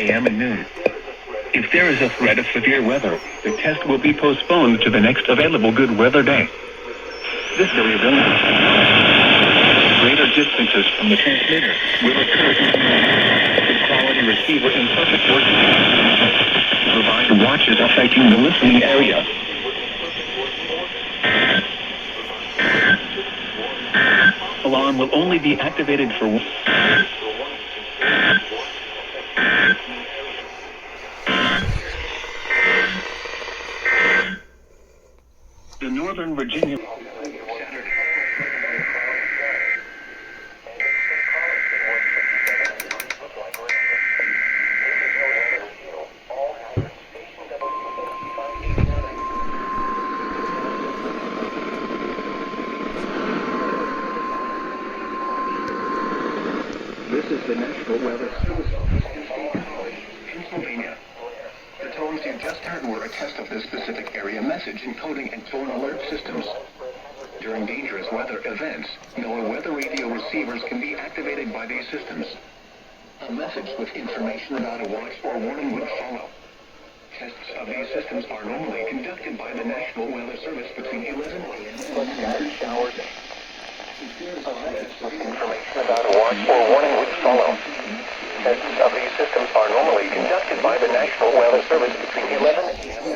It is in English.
a.m. and noon. If there is a threat of severe weather, the test will be postponed to the next available good weather day. This variability, greater distances from the transmitter, will occur good quality receiver in perfect working condition. Provide watches affecting the listening area. Alarm will only be activated for the Northern Virginia. This is the National Weather Service Office in Pennsylvania. The tones you just heard were a test of the specific area message encoding and tone alert systems. During dangerous weather events, NOAA weather radio receivers can be activated by these systems. A message with information about a watch or warning would follow. Tests of these systems are normally conducted by the National Weather Service between 11 a.m. and scattered showers. A message with information about a watch or warning would follow. Tests of these systems are normally conducted by the National Weather Service between 11 a.m.